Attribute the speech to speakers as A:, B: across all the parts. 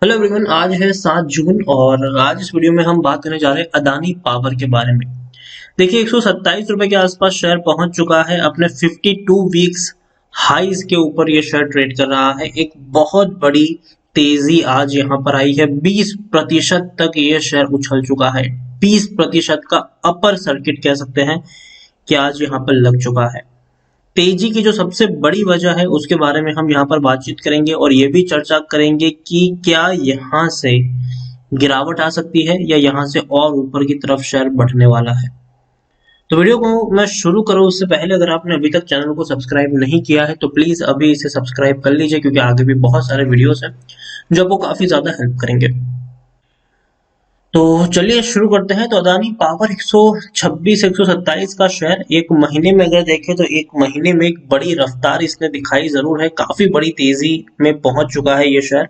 A: Hello everyone, आज है 7 जून और आज इस वीडियो में हम बात करने जा रहे हैं अदानी पावर के बारे में। देखिए, 127 रुपए के आसपास शेयर पहुंच चुका है। अपने 52 वीक्स हाईज के ऊपर ये शेयर ट्रेड कर रहा है। एक बहुत बड़ी तेजी आज यहाँ पर आई है। 20% तक ये शेयर उछल चुका है। 20% का अपर सर्किट कह सकते हैं कि आज यहाँ पर लग चुका है। तेजी की जो सबसे बड़ी वजह है उसके बारे में हम यहाँ पर बातचीत करेंगे और ये भी चर्चा करेंगे कि क्या यहाँ से गिरावट आ सकती है या यहाँ से और ऊपर की तरफ शेयर बढ़ने वाला है। तो वीडियो को मैं शुरू करूँ उससे पहले अगर आपने अभी तक चैनल को सब्सक्राइब नहीं किया है तो प्लीज अभी इसे सब्सक्राइब कर लीजिए, क्योंकि आगे भी बहुत सारे वीडियोस हैं जो आपको काफी ज्यादा हेल्प करेंगे। तो चलिए शुरू करते हैं। तो अदानी पावर 126 127 का शेयर एक महीने में अगर देखें तो एक महीने में एक बड़ी रफ्तार इसने दिखाई जरूर है। काफी बड़ी तेजी में पहुंच चुका है ये शेयर।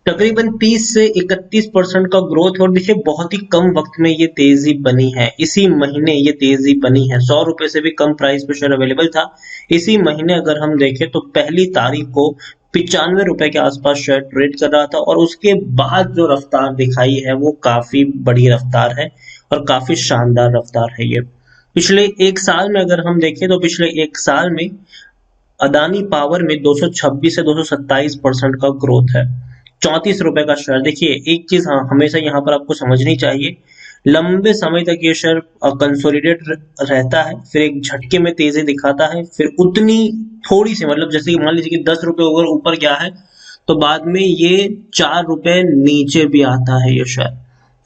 A: तकरीबन 30 से 31% का ग्रोथ। और देखिए, बहुत ही कम वक्त में ये तेजी बनी है। इसी महीने ये तेजी बनी है। 100 रुपए से भी कम प्राइस पे शेयर अवेलेबल था। इसी महीने अगर हम देखें तो 1 तारीख को 95 रुपए के आसपास शेयर ट्रेड कर रहा था और उसके बाद जो रफ्तार दिखाई है वो काफी बड़ी रफ्तार है और काफी शानदार रफ्तार है ये। पिछले एक साल में अगर हम देखें तो पिछले एक साल में अदानी पावर में 226 से 227% का ग्रोथ है। 34 रुपए का शेयर। देखिए, एक चीज हमेशा यहाँ पर आपको समझनी चाहिए, लंबे समय तक ये शेयर कंसोलिडेट रहता है, फिर एक झटके में तेजी दिखाता है, फिर उतनी थोड़ी सी मतलब जैसे कि मान लीजिए कि 10 रुपए अगर ऊपर गया है तो बाद में ये 4 रुपए नीचे भी आता है ये शेयर।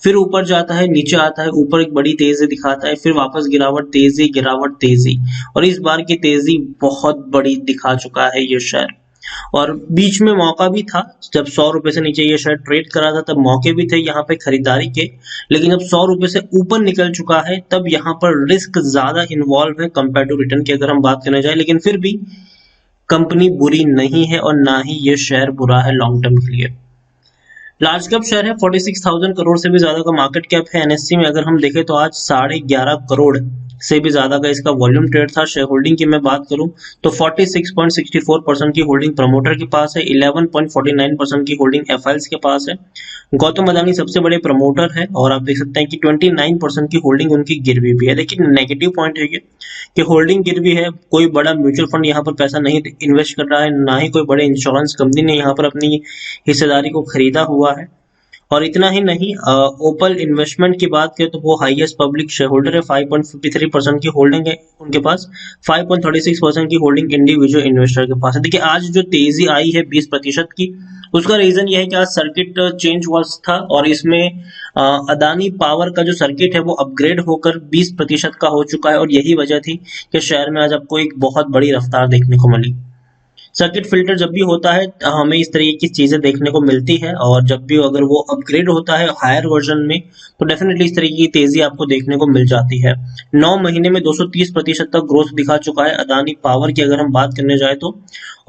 A: फिर ऊपर जाता है, नीचे आता है, ऊपर एक बड़ी तेजी दिखाता है, फिर वापस गिरावट, तेजी गिरावट तेजी। और इस बार की तेजी बहुत बड़ी दिखा चुका है ये शेयर। और बीच में मौका भी था, जब 100 रुपए से नीचे ये शेयर ट्रेड करा था तब मौके भी थे यहाँ पे खरीदारी के। लेकिन जब 100 रुपए से ऊपर निकल चुका है तब यहाँ पर रिस्क ज्यादा इन्वॉल्व है कंपेयर टू रिटर्न की अगर हम बात करने जाए। लेकिन फिर भी कंपनी बुरी नहीं है और ना ही ये शेयर बुरा है लॉन्ग टर्म के लिए। लार्ज कैप शेयर है, 46,000 करोड़ से भी ज्यादा का मार्केट कैप है। एनएससी में अगर हम देखें तो आज 11.5 करोड़ से भी ज्यादा का इसका वॉल्यूम ट्रेड था। शेयर होल्डिंग की मैं बात करूं तो 46.64% की होल्डिंग प्रमोटर के पास है, 11.49% की होल्डिंग एफआईएल्स के पास है। गौतम अदानी सबसे बड़े प्रमोटर है और आप देख सकते हैं कि 29% की होल्डिंग उनकी गिरवी भी है। लेकिन नेगेटिव पॉइंट है ये कि होल्डिंग गिरवी है, कोई बड़ा म्यूचुअल फंड यहाँ पर पैसा नहीं इन्वेस्ट कर रहा है, ना ही कोई बड़े इंश्योरेंस कंपनी ने यहाँ पर अपनी हिस्सेदारी को खरीदा हुआ है। और इतना ही नहीं, ओपल इन्वेस्टमेंट की बात करें तो वो हाईएस्ट पब्लिक शेयर होल्डर है, 5.53% की होल्डिंग है उनके पास। 5.36% की होल्डिंग इंडिविजुअल इन्वेस्टर के पास है। देखिए, आज जो तेजी आई है 20% की, उसका रीजन यह है कि आज सर्किट चेंज हुआ था और इसमें अदानी पावर का जो सर्किट है वो अपग्रेड होकर 20% का हो चुका है। और यही वजह थी कि शेयर में आज आपको एक बहुत बड़ी रफ्तार देखने को मिली। सर्किट फिल्टर जब भी होता है हमें इस तरीके की चीजें देखने को मिलती है, और जब भी अगर वो अपग्रेड होता है हायर वर्जन में तो डेफिनेटली इस तरीके की तेजी आपको देखने को मिल जाती है। 9 महीने में 230% तक ग्रोथ दिखा चुका है अदानी पावर की अगर हम बात करने जाए तो।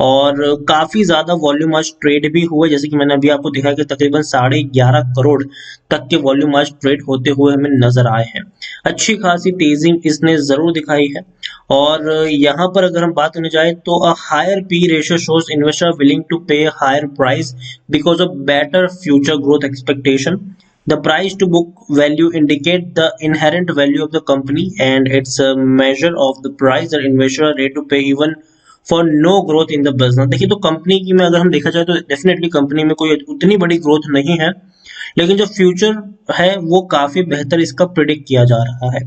A: और काफी ज्यादा वॉल्यूम आज ट्रेड भी हुए, जैसे कि मैंने अभी आपको दिखाया कि तकरीबन 11.5 करोड़ तक के वॉल्यूम आज ट्रेड होते हुए हमें नजर आए हैं। अच्छी खासी तेजी इसने जरूर दिखाई है। और यहाँ पर अगर हम बात करने जाए तो a higher P ratio shows investor willing to pay higher price because of better future growth expectation. The price to book value indicate the inherent value of the company and it's a measure of the price that investors are ready to pay even for no growth in the business। देखिए, तो company की में अगर हम देखा जाए तो definitely company में कोई उतनी बड़ी ग्रोथ नहीं है, लेकिन जो फ्यूचर है वो काफी बेहतर इसका प्रिडिक्ट किया जा रहा है।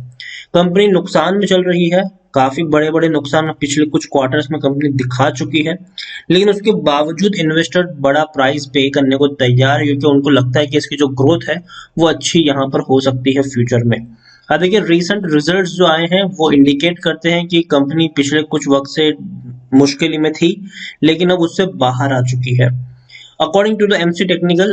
A: कंपनी नुकसान में चल रही है, काफी बड़े बड़े नुकसान पिछले कुछ क्वार्टर्स में कंपनी दिखा चुकी है, लेकिन उसके बावजूद इन्वेस्टर बड़ा प्राइस पे करने को तैयार है क्योंकि उनको लगता है कि इसकी जो ग्रोथ है वो अच्छी यहाँ पर हो सकती है फ्यूचर में। अब देखिए, रिसेंट रिजल्ट्स जो आए हैं वो इंडिकेट करते हैं कि कंपनी पिछले कुछ वक्त से मुश्किल में थी लेकिन अब उससे बाहर आ चुकी है। According to the MC Technical,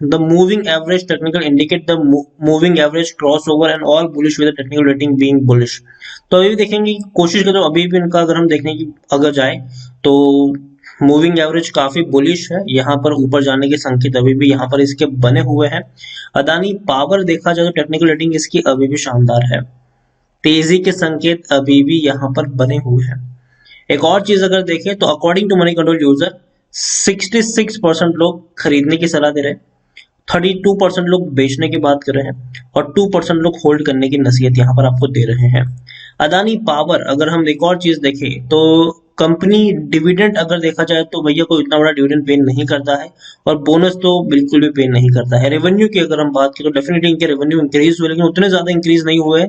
A: the moving average technical indicate the moving average crossover and all bullish with the technical rating being bullish। तो अभी भी देखेंगे, कोशिश करें अभी भी इनका अगर हम देखने की अगर जाए तो मूविंग एवरेज काफी बुलिश है, यहाँ पर ऊपर जाने के संकेत अभी भी यहाँ पर इसके बने हुए हैं। अदानी पावर देखा जाए तो टेक्निकल रेटिंग इसकी अभी भी शानदार है, तेजी के संकेत अभी भी यहाँ पर बने हुए हैं। एक और चीज अगर देखें तो according to Moneycontrol user 66% लोग खरीदने की सलाह दे रहे हैं, 32% लोग बेचने की बात कर रहे हैं और 2% लोग होल्ड करने की नसीहत यहाँ पर आपको दे रहे हैं। अदानी पावर, अगर हम एक और चीज देखें तो कंपनी डिविडेंड अगर देखा जाए तो भैया कोई इतना बड़ा डिविडेंड पे नहीं करता है और बोनस तो बिल्कुल भी पे नहीं करता है। रेवेन्यू की अगर हम बात करें तो डेफिनेटली इनके रेवेन्यू इंक्रीज हुए, लेकिन उतने ज्यादा इंक्रीज नहीं हुए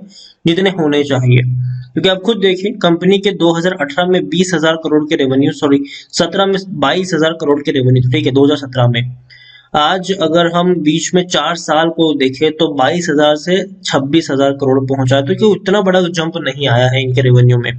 A: जितने होने चाहिए, क्योंकि आप खुद देखिए कंपनी के 2018 में 20,000 करोड़ के रेवेन्यू, सॉरी 17 में 22,000 करोड़ के रेवेन्यू, ठीक है 2017 में। आज अगर हम बीच में 4 साल को देखें तो 22,000 से 26,000 करोड़ पहुंचा है, तो क्यों इतना बड़ा जंप नहीं आया है इनके रेवेन्यू में।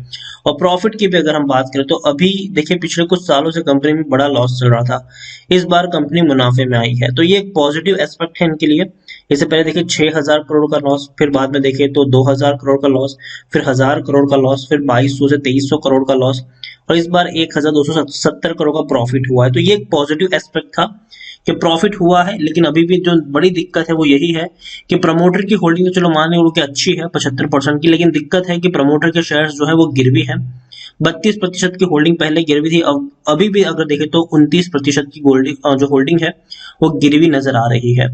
A: और प्रॉफिट की भी अगर हम बात करें तो अभी देखिए पिछले कुछ सालों से कंपनी में बड़ा लॉस चल रहा था, इस बार कंपनी मुनाफे में आई है, तो ये एक पॉजिटिव एस्पेक्ट है इनके लिए। इससे पहले देखिए 6,000 करोड़ का लॉस, फिर बाद में देखिए तो 2,000 करोड़ का लॉस, फिर 1,000 करोड़ का लॉस, फिर 2,200 से 2,300 करोड़ का लॉस, और इस बार 1,270 करोड़ का प्रॉफिट हुआ है। तो ये एक पॉजिटिव एस्पेक्ट था कि प्रॉफिट हुआ है, लेकिन अभी भी जो बड़ी दिक्कत है वो यही है कि प्रमोटर की होल्डिंग तो चलो मान लो कि अच्छी है 75% की, लेकिन दिक्कत है कि प्रमोटर के शेयर्स जो है वो गिरवी है। 32% की होल्डिंग पहले गिरवी थी, अब अभी भी अगर देखें तो 29% की होल्डिंग जो होल्डिंग है वो गिरवी नजर आ रही है।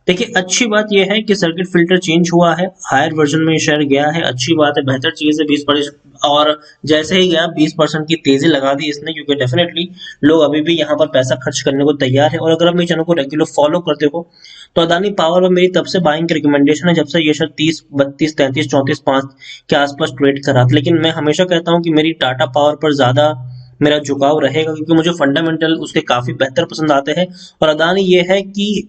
A: देखिए अच्छी बात यह है कि सर्किट फिल्टर चेंज हुआ है, हायर वर्जन में शेयर गया है, अच्छी बात है, बेहतर चीज है 20%। और जैसे ही गया 20% की तेजी लगा दी इसने, क्योंकि डेफिनेटली लोग अभी भी यहाँ पर पैसा खर्च करने को तैयार है। और अगर आप मेरे चैनल को रेगुलर फॉलो करते हो तो अदानी पावर में मेरी तब से बाइंग की रिकमेंडेशन है जब से ये शेयर 30, 32, 33, 34, 5 के आसपास ट्रेड करा था। लेकिन मैं हमेशा कहता हूँ कि मेरी टाटा पावर पर ज्यादा मेरा झुकाव रहेगा, क्योंकि मुझे फंडामेंटल उसके काफी बेहतर पसंद आते हैं। और अदानी ये है कि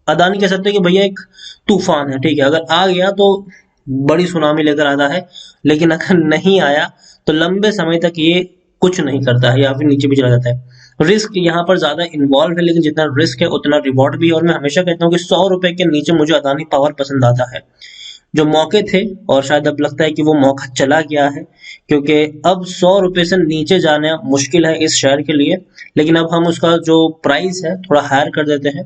A: अदानी कह सकते हैं कि भैया एक तूफान है, ठीक है, अगर आ गया तो बड़ी सुनामी लेकर आता है, लेकिन अगर नहीं आया तो लंबे समय तक ये कुछ नहीं करता है या फिर नीचे भी चला जाता है। रिस्क यहाँ पर ज्यादा इन्वॉल्व है, लेकिन जितना रिस्क है उतना रिवॉर्ड भी है। और मैं हमेशा कहता हूँ कि 100 रुपए के नीचे मुझे अदानी पावर पसंद आता है। जो मौके थे, और शायद अब लगता है कि वो मौका चला गया है, क्योंकि अब 100 रुपए से नीचे जाना मुश्किल है इस शेयर के लिए। लेकिन अब हम उसका जो प्राइस है थोड़ा हायर कर देते हैं।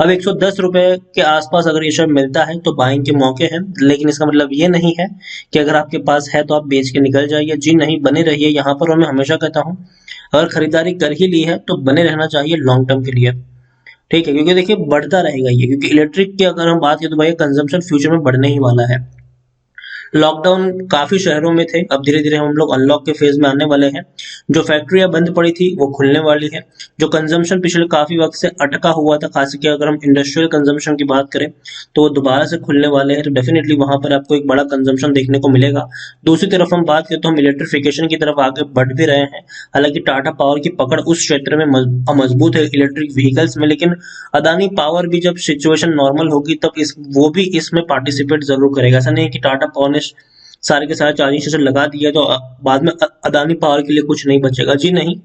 A: अब 110 रुपए के आसपास अगर ये शेयर मिलता है तो बाइंग के मौके हैं, लेकिन इसका मतलब ये नहीं है कि अगर आपके पास है तो आप बेच के निकल जाइए। जी नहीं, बने रहिए यहाँ पर। और मैं हमेशा कहता हूँ अगर खरीदारी कर ही ली है तो बने रहना चाहिए लॉन्ग टर्म के लिए, ठीक है, क्योंकि देखिए बढ़ता रहेगा ये, क्योंकि इलेक्ट्रिक की अगर हम बात करें तो भाई कंजम्पशन फ्यूचर में बढ़ने ही वाला है। लॉकडाउन काफी शहरों में थे, अब धीरे धीरे हम लोग अनलॉक के फेज में आने वाले हैं। जो फैक्ट्रियां बंद पड़ी थी वो खुलने वाली है। जो कंजम्पशन पिछले काफी वक्त से अटका हुआ था, खास करके अगर हम इंडस्ट्रियल कंजम्पशन की बात करें तो वो दोबारा से खुलने वाले हैं, तो डेफिनेटली वहां पर आपको एक बड़ा कंजम्पशन देखने को मिलेगा। दूसरी तरफ हम बात करें तो हम इलेक्ट्रिफिकेशन की तरफ आगे बढ़ भी रहे हैं। हालांकि टाटा पावर की पकड़ उस क्षेत्र में मजबूत है इलेक्ट्रिक व्हीकल्स में, लेकिन अदानी पावर भी जब सिचुएशन नॉर्मल होगी तब वो भी इसमें पार्टिसिपेट जरूर करेगा। ऐसा नहीं है कि टाटा पावर ने सारे के सारे चार्जिंग स्टेशन लगा दिया तो बाद में अदानी पावर के लिए कुछ नहीं बचेगा। जी नहीं,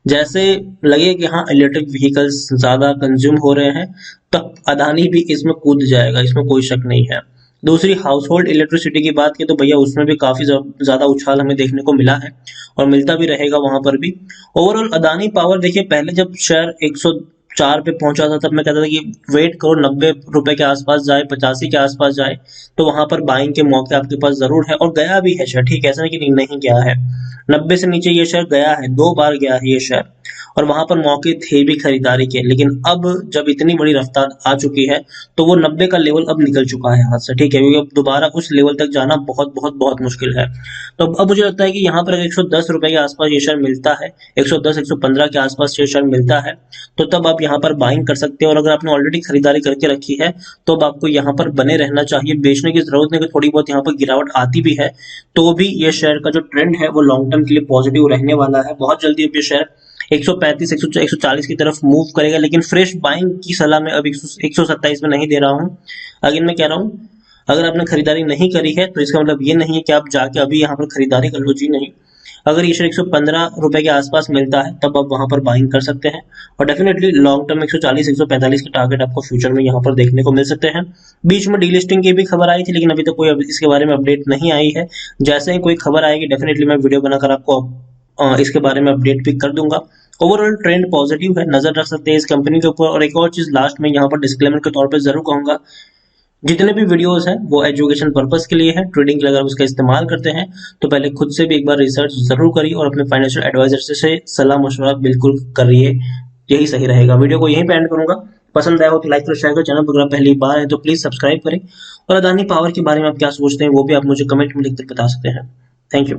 A: जैसे लगे कि हाँ इलेक्ट्रिक व्हीकल्स ज्यादा कंज्यूम हो रहे हैं तब अदानी भी इसमें कूद जाएगा, इसमें कोई शक नहीं है। दूसरी हाउस होल्ड इलेक्ट्रिसिटी की बात की तो भैया उसमें भी काफी ज्यादा उछाल हमें देखने को मिला है और मिलता भी रहेगा वहां पर भी। ओवरऑल अदानी पावर देखिए पहले जब शेयर 104 पे पहुंचा था तब मैं कहता था कि वेट करो 90 रुपए के आसपास जाए, 85 के आसपास जाए, तो वहां पर बाइंग के मौके आपके पास जरूर है। और गया भी है शेयर, ठीक है, ऐसा नहीं कि नहीं गया है। 90 से नीचे ये शेयर गया है, 2 बार गया है ये शेयर, और वहां पर मौके थे भी खरीदारी के। लेकिन अब जब इतनी बड़ी रफ्तार आ चुकी है तो वो 90 का लेवल अब निकल चुका है हाथ से, ठीक है, क्योंकि अब दोबारा उस लेवल तक जाना बहुत बहुत बहुत मुश्किल है। तो अब मुझे लगता है कि यहाँ पर अगर 110 रुपए के आसपास ये शेयर मिलता है, 110 115 के आसपास ये शेयर मिलता है, तो तब आप यहाँ पर बाइंग कर सकते हैं। और अगर आपने ऑलरेडी खरीदारी करके रखी है तो अब आपको यहाँ पर बने रहना चाहिए, बेचने की जरूरत नहीं। कि थोड़ी बहुत यहाँ पर गिरावट आती भी है तो भी ये शेयर का जो ट्रेंड है वो लॉन्ग टर्म के लिए पॉजिटिव रहने वाला है। बहुत जल्दी अब ये शेयर 135 140 की तरफ मूव करेगा, लेकिन फ्रेश बाइंग की सलाह मैं अब 127 में नहीं दे रहा हूँ। अगेन मैं कह रहा हूँ अगर आपने खरीदारी नहीं करी है तो इसका मतलब ये नहीं है कि आप जाके अभी यहाँ पर खरीदारी कर लो। जी नहीं, अगर ये शेयर 115 रुपए के आसपास मिलता है तब आप वहां पर बाइंग कर सकते हैं। और डेफिनेटली लॉन्ग टर्म 140 145 के टारगेट आपको फ्यूचर में यहाँ पर देखने को मिल सकते हैं। बीच में डीलिस्टिंग की भी खबर आई थी, लेकिन अभी तक कोई इसके बारे में अपडेट नहीं आई है। जैसे ही कोई खबर आएगी डेफिनेटली मैं वीडियो बनाकर आपको इसके बारे में अपडेट भी कर दूंगा। ओवरऑल ट्रेंड पॉजिटिव है, नजर रख सकते हैं इस कंपनी के ऊपर। और एक और चीज लास्ट में यहाँ पर डिस्क्लेमर के तौर पर जरूर कहूंगा जितने भी वीडियोस हैं वो एजुकेशन पर्पस के लिए है। ट्रेडिंग के लिए अगर उसका इस्तेमाल करते हैं तो पहले खुद से भी एक बार रिसर्च जरूर करिए और अपने फाइनेंशियल एडवाइजर से सलाह मशवरा बिल्कुल करिए, यही सही रहेगा। वीडियो को यहीं पे एंड करूंगा। पसंद आया हो तो लाइक करो, शेयर करो। चैनल पर अगर पहली बार है तो प्लीज सब्सक्राइब करें और अदानी पावर के बारे में आप क्या सोचते हैं वो भी आप मुझे कमेंट में लिखकर बता सकते हैं। Thank you.